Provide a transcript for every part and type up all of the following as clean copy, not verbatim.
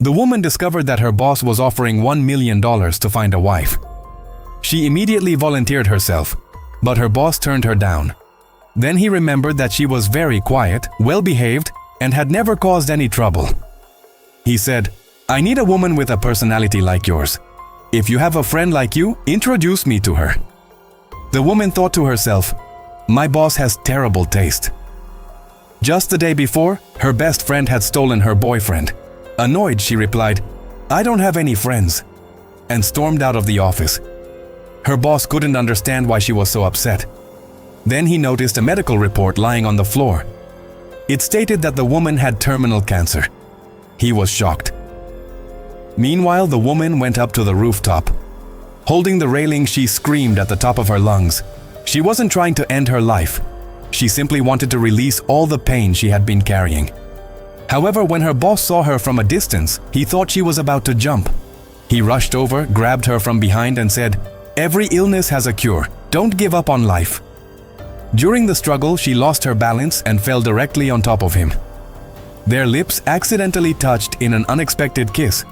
The woman discovered that her boss was offering $1 million to find a wife. She immediately volunteered herself, but her boss turned her down. Then he remembered that she was very quiet, well-behaved, and had never caused any trouble. He said, "I need a woman with a personality like yours. If you have a friend like you, introduce me to her." The woman thought to herself, "My boss has terrible taste." Just the day before, her best friend had stolen her boyfriend. Annoyed, she replied, "I don't have any friends," and stormed out of the office. Her boss couldn't understand why she was so upset. Then he noticed a medical report lying on the floor. It stated that the woman had terminal cancer. He was shocked. Meanwhile, the woman went up to the rooftop. Holding the railing, she screamed at the top of her lungs. She wasn't trying to end her life. She simply wanted to release all the pain she had been carrying. However, when her boss saw her from a distance, he thought she was about to jump. He rushed over, grabbed her from behind and said, "Every illness has a cure. Don't give up on life." During the struggle, she lost her balance and fell directly on top of him. Their lips accidentally touched in an unexpected kiss.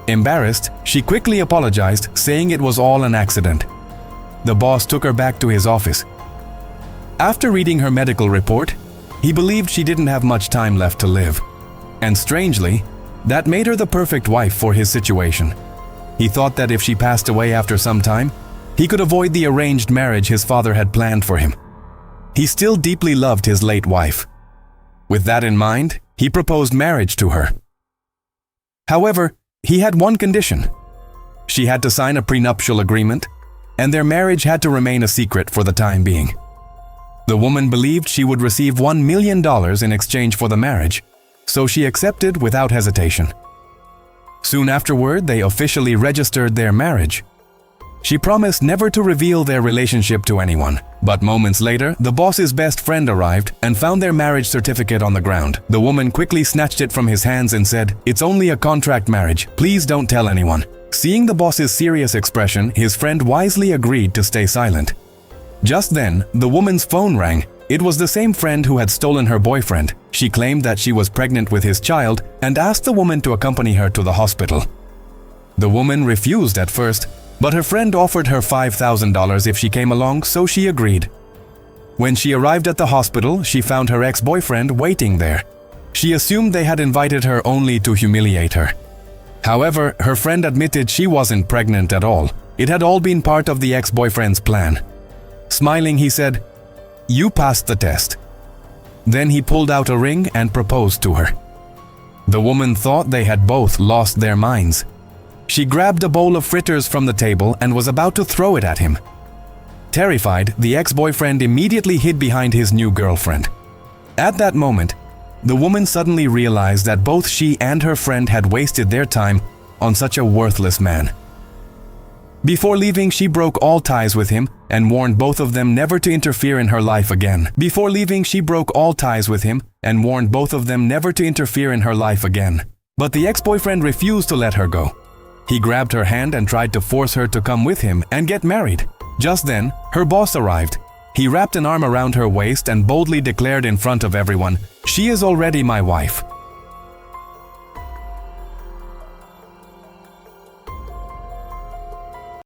Embarrassed, she quickly apologized, saying it was all an accident. The boss took her back to his office. After reading her medical report, he believed she didn't have much time left to live. And strangely, that made her the perfect wife for his situation. He thought that if she passed away after some time, he could avoid the arranged marriage his father had planned for him. He still deeply loved his late wife. With that in mind, he proposed marriage to her. However, he had one condition. She had to sign a prenuptial agreement, and their marriage had to remain a secret for the time being. The woman believed she would receive $1 million in exchange for the marriage, so she accepted without hesitation. Soon afterward, they officially registered their marriage. She promised never to reveal their relationship to anyone, but moments later, the boss's best friend arrived and found their marriage certificate on the ground. The woman quickly snatched it from his hands and said, "It's only a contract marriage. Please don't tell anyone." Seeing the boss's serious expression, his friend wisely agreed to stay silent. Just then, the woman's phone rang. It was the same friend who had stolen her boyfriend. She claimed that she was pregnant with his child and asked the woman to accompany her to the hospital. The woman refused at first, but her friend offered her $5,000 if she came along, so she agreed. When she arrived at the hospital, she found her ex-boyfriend waiting there. She assumed they had invited her only to humiliate her. However, her friend admitted she wasn't pregnant at all. It had all been part of the ex-boyfriend's plan. Smiling, he said, "You passed the test." Then he pulled out a ring and proposed to her. The woman thought they had both lost their minds. She grabbed a bowl of fritters from the table and was about to throw it at him. Terrified, the ex-boyfriend immediately hid behind his new girlfriend. At that moment, the woman suddenly realized that both she and her friend had wasted their time on such a worthless man. Before leaving, she broke all ties with him and warned both of them never to interfere in her life again. But the ex-boyfriend refused to let her go. He grabbed her hand and tried to force her to come with him and get married. Just then, her boss arrived. He wrapped an arm around her waist and boldly declared in front of everyone, "She is already my wife."